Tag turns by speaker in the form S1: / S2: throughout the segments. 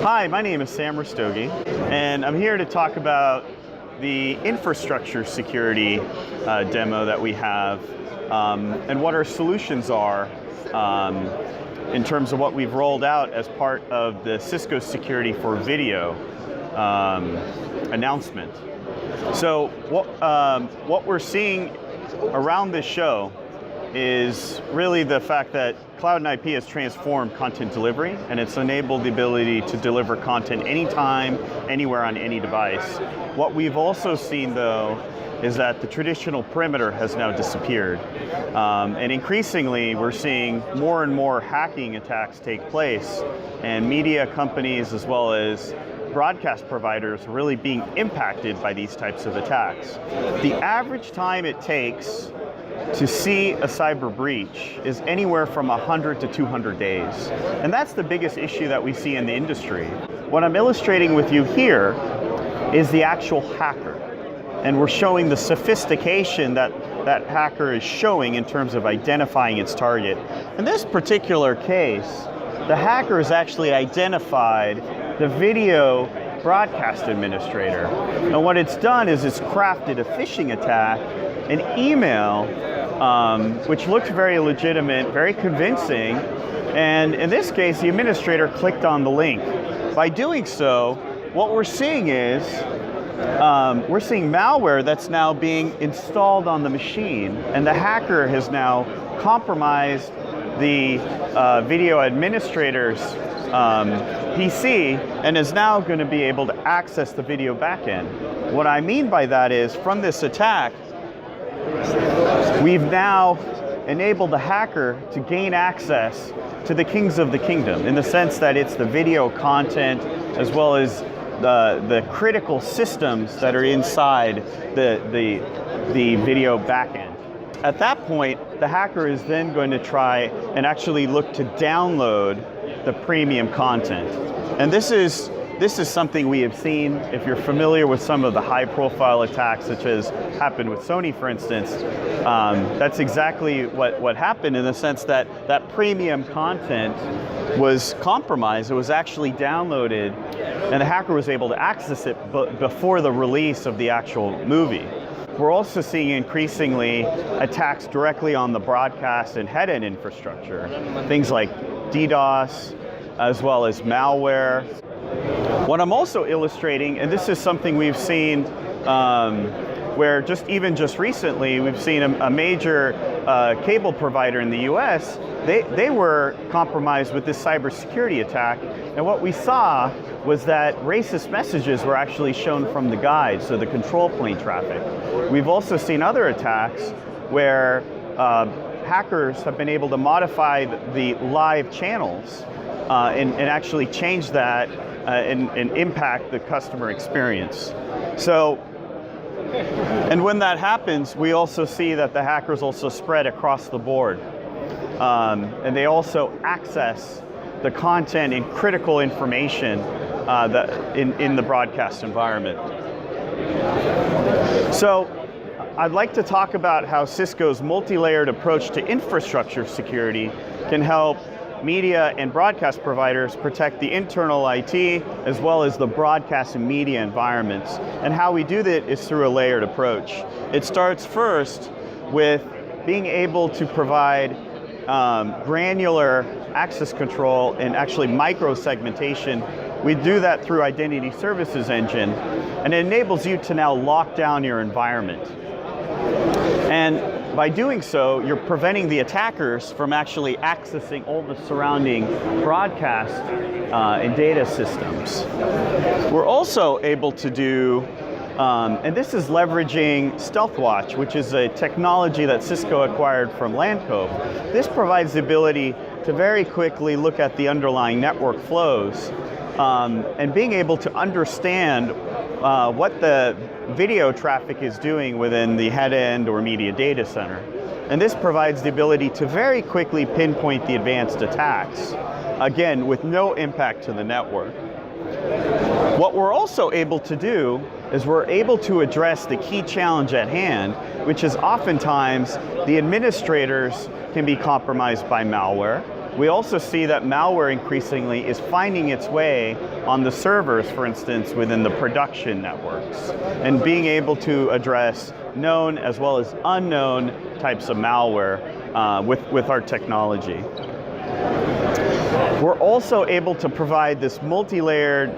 S1: Hi, my name is Sam Rastogi, and I'm here to talk about the infrastructure security demo that we have and what our solutions are in terms of what we've rolled out as part of the Cisco Security for Video announcement. So what we're seeing around this show is really the fact that Cloud and IP has transformed content delivery, and it's enabled the ability to deliver content anytime, anywhere on any device. What we've also seen, though, is that the traditional perimeter has now disappeared. And increasingly, we're seeing more and more hacking attacks take place, and media companies as well as broadcast providers are really being impacted by these types of attacks. The average time it takes to see a cyber breach is anywhere from 100 to 200 days. And that's the biggest issue that we see in the industry. What I'm illustrating with you here is the actual hacker. And we're showing the sophistication that that hacker is showing in terms of identifying its target. In this particular case, the hacker has actually identified the video broadcast administrator. And what it's done is it's crafted a phishing attack, an email, which looked very legitimate, very convincing, and in this case, the administrator clicked on the link. By doing so, what we're seeing is, we're seeing malware that's now being installed on the machine, and the hacker has now compromised the video administrator's PC and is now going to be able to access the video backend. What I mean by that is, from this attack, we've now enabled the hacker to gain access to the kings of the kingdom, in the sense that it's the video content as well as the critical systems that are inside the video backend. At that point, the hacker is then going to try and actually look to download the premium content. And this is something we have seen. If you're familiar with some of the high-profile attacks, such as happened with Sony, for instance, that's exactly what happened, in the sense that that premium content was compromised. It was actually downloaded, and the hacker was able to access it before the release of the actual movie. We're also seeing increasingly attacks directly on the broadcast and head-end infrastructure, things like DDoS, as well as malware. What I'm also illustrating, and this is something we've seen where just recently we've seen a major cable provider in the US, they were compromised with this cybersecurity attack, and what we saw was that racist messages were actually shown from the guide, so the control plane traffic. We've also seen other attacks where hackers have been able to modify the live channels and actually change that and impact the customer experience. So, and when that happens, we also see that the hackers also spread across the board. And they also access the content and critical information that in the broadcast environment. So, I'd like to talk about how Cisco's multi-layered approach to infrastructure security can help media and broadcast providers protect the internal IT as well as the broadcast and media environments. And how we do that is through a layered approach. It starts first with being able to provide granular access control and actually micro-segmentation. We do that through Identity Services Engine, and it enables you to now lock down your environment. And by doing so, you're preventing the attackers from actually accessing all the surrounding broadcast and data systems. We're also able to do, and this is leveraging StealthWatch, which is a technology that Cisco acquired from Landco. This provides the ability to very quickly look at the underlying network flows and being able to understand what the video traffic is doing within the head-end or media data center. And this provides the ability to very quickly pinpoint the advanced attacks, again, with no impact to the network. What we're also able to do is we're able to address the key challenge at hand, which is oftentimes the administrators can be compromised by malware, We also see that malware increasingly is finding its way on the servers, for instance, within the production networks, and being able to address known as well as unknown types of malware with our technology. We're also able to provide this multi-layered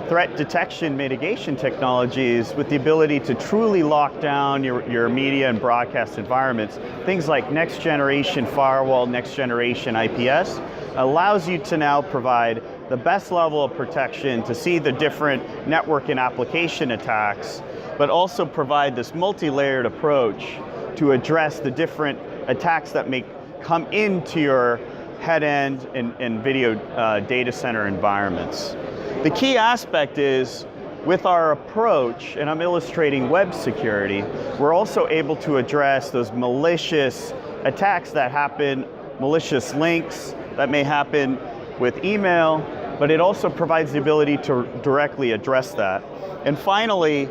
S1: threat detection mitigation technologies with the ability to truly lock down your media and broadcast environments. Things like next generation firewall, next generation IPS allows you to now provide the best level of protection to see the different network and application attacks, but also provide this multi-layered approach to address the different attacks that may come into your head-end and video data center environments. The key aspect is, with our approach, and I'm illustrating web security, we're also able to address those malicious attacks that happen, malicious links that may happen with email, but it also provides the ability to directly address that. And finally,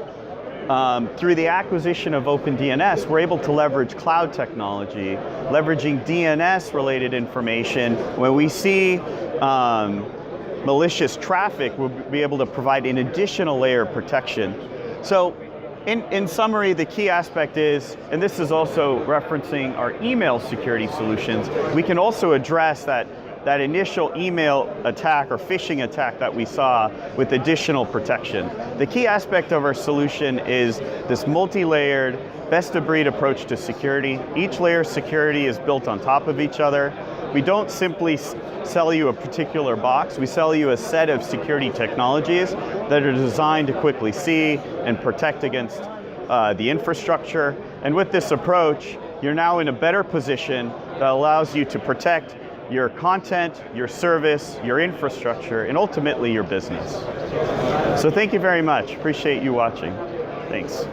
S1: through the acquisition of OpenDNS, we're able to leverage cloud technology, leveraging DNS-related information. When we see malicious traffic, we'll be able to provide an additional layer of protection. So, in summary, the key aspect is, and this is also referencing our email security solutions, we can also address that initial email attack or phishing attack that we saw with additional protection. The key aspect of our solution is this multi-layered, best-of-breed approach to security. Each layer of security is built on top of each other. We don't simply sell you a particular box, we sell you a set of security technologies that are designed to quickly see and protect against the infrastructure. And with this approach, you're now in a better position that allows you to protect your content, your service, your infrastructure, and ultimately your business. So thank you very much. Appreciate you watching. Thanks.